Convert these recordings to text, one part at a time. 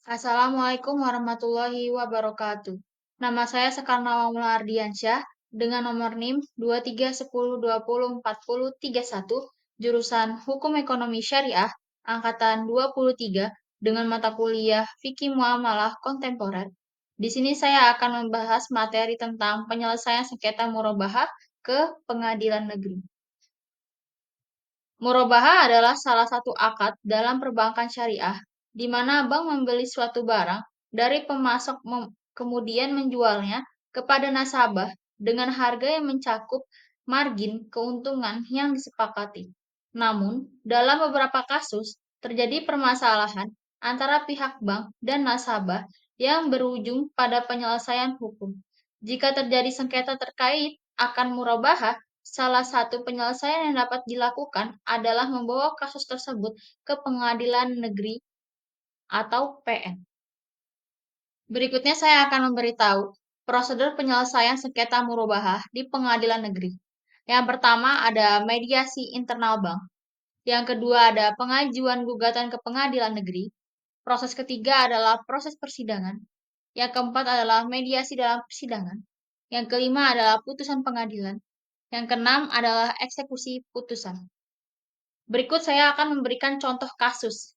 Assalamualaikum warahmatullahi wabarakatuh. Nama saya Sekar Nawangul Ardiansyah dengan nomor NIM 2310204031, jurusan Hukum Ekonomi Syariah angkatan 23 dengan mata kuliah Fikih Muamalah Kontemporer. Di sini saya akan membahas materi tentang penyelesaian sengketa murabahah ke pengadilan negeri. Murabahah adalah salah satu akad dalam perbankan syariah, di mana bank membeli suatu barang dari pemasok kemudian menjualnya kepada nasabah dengan harga yang mencakup margin keuntungan yang disepakati. Namun, dalam beberapa kasus, terjadi permasalahan antara pihak bank dan nasabah yang berujung pada penyelesaian hukum. Jika terjadi sengketa terkait akan murabahah, salah satu penyelesaian yang dapat dilakukan adalah membawa kasus tersebut ke pengadilan negeri atau PN. Berikutnya saya akan memberitahu prosedur penyelesaian sengketa murabahah di pengadilan negeri. Yang pertama ada mediasi internal bank. Yang kedua ada pengajuan gugatan ke pengadilan negeri. Proses ketiga adalah proses persidangan. Yang keempat adalah mediasi dalam persidangan. Yang kelima adalah putusan pengadilan. Yang keenam adalah eksekusi putusan. Berikut saya akan memberikan contoh kasus.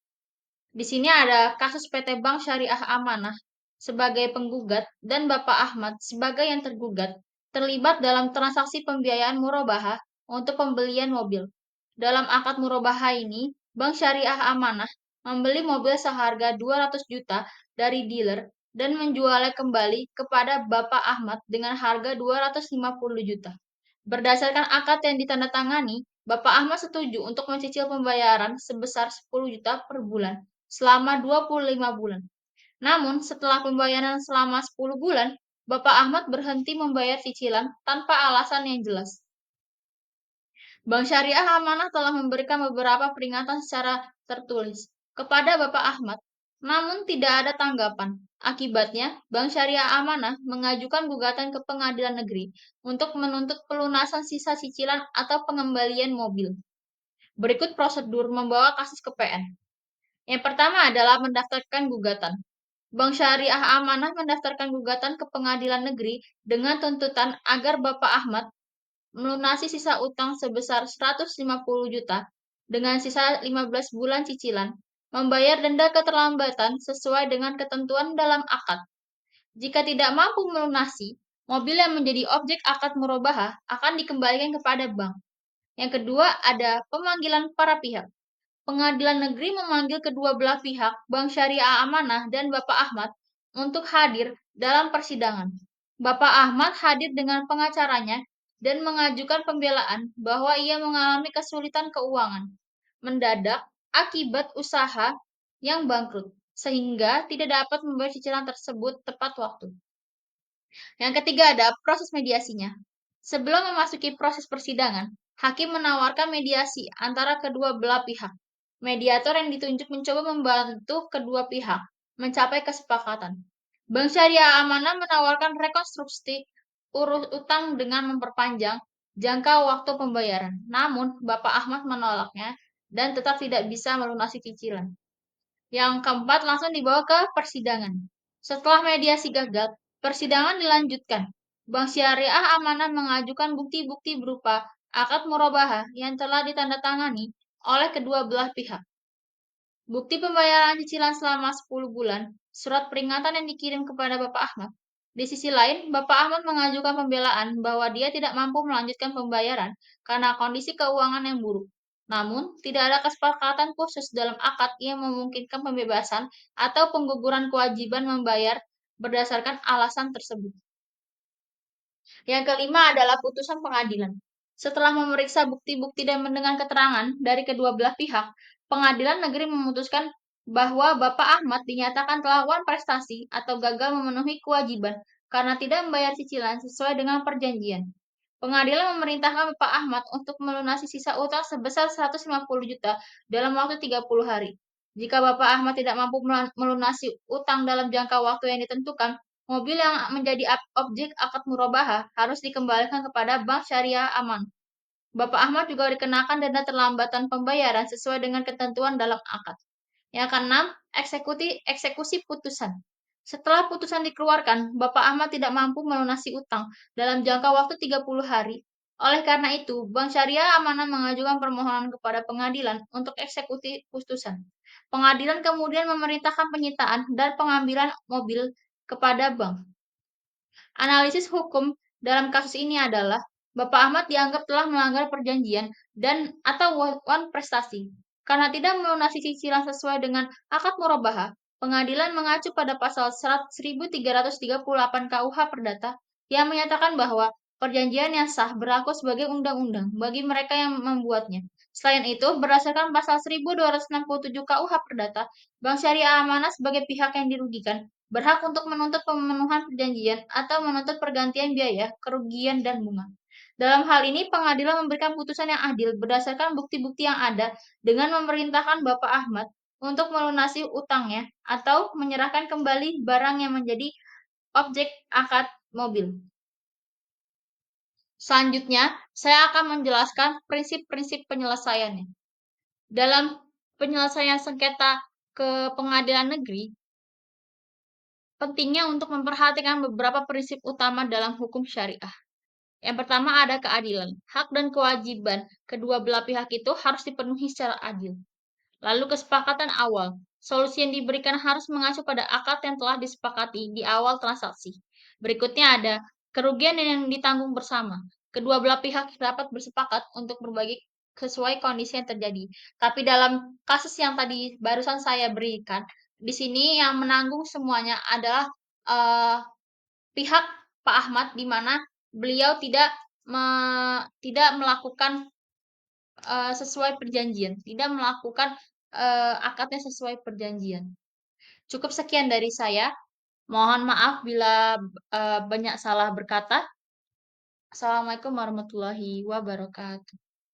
Di sini ada kasus PT Bank Syariah Amanah sebagai penggugat dan Bapak Ahmad sebagai yang tergugat terlibat dalam transaksi pembiayaan murabahah untuk pembelian mobil. Dalam akad murabahah ini, Bank Syariah Amanah membeli mobil seharga 200 juta dari dealer dan menjualnya kembali kepada Bapak Ahmad dengan harga 250 juta. Berdasarkan akad yang ditandatangani, Bapak Ahmad setuju untuk mencicil pembayaran sebesar 10 juta per bulan selama 25 bulan. Namun, setelah pembayaran selama 10 bulan, Bapak Ahmad berhenti membayar cicilan tanpa alasan yang jelas. Bank Syariah Amanah telah memberikan beberapa peringatan secara tertulis kepada Bapak Ahmad, namun tidak ada tanggapan. Akibatnya, Bank Syariah Amanah mengajukan gugatan ke pengadilan negeri untuk menuntut pelunasan sisa cicilan atau pengembalian mobil. Berikut prosedur membawa kasus ke PN. Yang pertama adalah mendaftarkan gugatan. Bank Syariah Amanah mendaftarkan gugatan ke pengadilan negeri dengan tuntutan agar Bapak Ahmad melunasi sisa utang sebesar 150 juta dengan sisa 15 bulan cicilan, membayar denda keterlambatan sesuai dengan ketentuan dalam akad. Jika tidak mampu melunasi, mobil yang menjadi objek akad murabahah akan dikembalikan kepada bank. Yang kedua ada pemanggilan para pihak. Pengadilan negeri memanggil kedua belah pihak, Bank Syariah Amanah dan Bapak Ahmad, untuk hadir dalam persidangan. Bapak Ahmad hadir dengan pengacaranya dan mengajukan pembelaan bahwa ia mengalami kesulitan keuangan mendadak akibat usaha yang bangkrut, sehingga tidak dapat membayar cicilan tersebut tepat waktu. Yang ketiga ada proses mediasinya. Sebelum memasuki proses persidangan, hakim menawarkan mediasi antara kedua belah pihak. Mediator yang ditunjuk mencoba membantu kedua pihak mencapai kesepakatan. Bank Syariah Amanah menawarkan rekonstruksi urus utang dengan memperpanjang jangka waktu pembayaran. Namun, Bapak Ahmad menolaknya dan tetap tidak bisa melunasi cicilan. Yang keempat langsung dibawa ke persidangan. Setelah mediasi gagal, persidangan dilanjutkan. Bank Syariah Amanah mengajukan bukti-bukti berupa akad murabahah yang telah ditandatangani oleh kedua belah pihak. Bukti pembayaran cicilan selama 10 bulan, surat peringatan yang dikirim kepada Bapak Ahmad. Di sisi lain, Bapak Ahmad mengajukan pembelaan bahwa dia tidak mampu melanjutkan pembayaran karena kondisi keuangan yang buruk. Namun, tidak ada kesepakatan khusus dalam akad yang memungkinkan pembebasan atau pengguguran kewajiban membayar berdasarkan alasan tersebut. Yang kelima adalah putusan pengadilan. Setelah memeriksa bukti-bukti dan mendengar keterangan dari kedua belah pihak, pengadilan negeri memutuskan bahwa Bapak Ahmad dinyatakan telah wan prestasi atau gagal memenuhi kewajiban karena tidak membayar cicilan sesuai dengan perjanjian. Pengadilan memerintahkan Bapak Ahmad untuk melunasi sisa utang sebesar 150 juta dalam waktu 30 hari. Jika Bapak Ahmad tidak mampu melunasi utang dalam jangka waktu yang ditentukan, mobil yang menjadi objek akad murabahah harus dikembalikan kepada Bank Syariah Aman. Bapak Ahmad juga dikenakan denda terlambatan pembayaran sesuai dengan ketentuan dalam akad. Yang keenam, eksekusi putusan. Setelah putusan dikeluarkan, Bapak Ahmad tidak mampu melunasi utang dalam jangka waktu 30 hari. Oleh karena itu, Bank Syariah Amanah mengajukan permohonan kepada pengadilan untuk eksekusi putusan. Pengadilan kemudian memerintahkan penyitaan dan pengambilan mobil kepada bank. Analisis hukum dalam kasus ini adalah Bapak Ahmad dianggap telah melanggar perjanjian dan atau wan prestasi. Karena tidak melunasi cicilan sesuai dengan akad murabahah, pengadilan mengacu pada pasal 1338 KUH Perdata yang menyatakan bahwa perjanjian yang sah berlaku sebagai undang-undang bagi mereka yang membuatnya. Selain itu, berdasarkan pasal 1267 KUH Perdata, Bank Syariah Amanah sebagai pihak yang dirugikan berhak untuk menuntut pemenuhan perjanjian atau menuntut pergantian biaya, kerugian, dan bunga. Dalam hal ini, pengadilan memberikan putusan yang adil berdasarkan bukti-bukti yang ada dengan memerintahkan Bapak Ahmad untuk melunasi utangnya atau menyerahkan kembali barang yang menjadi objek akad mobil. Selanjutnya, saya akan menjelaskan prinsip-prinsip penyelesaiannya. Dalam penyelesaian sengketa ke pengadilan negeri, pentingnya untuk memperhatikan beberapa prinsip utama dalam hukum syariah. Yang pertama ada keadilan. Hak dan kewajiban kedua belah pihak itu harus dipenuhi secara adil. Lalu kesepakatan awal. Solusi yang diberikan harus mengacu pada akad yang telah disepakati di awal transaksi. Berikutnya ada kerugian yang ditanggung bersama. Kedua belah pihak dapat bersepakat untuk berbagi sesuai kondisi yang terjadi. Tapi dalam kasus yang tadi barusan saya berikan, di sini yang menanggung semuanya adalah eh, pihak Pak Ahmad, di mana beliau tidak melakukan sesuai perjanjian, tidak melakukan akadnya sesuai perjanjian. Cukup sekian dari saya. Mohon maaf bila banyak salah berkata. Assalamualaikum warahmatullahi wabarakatuh.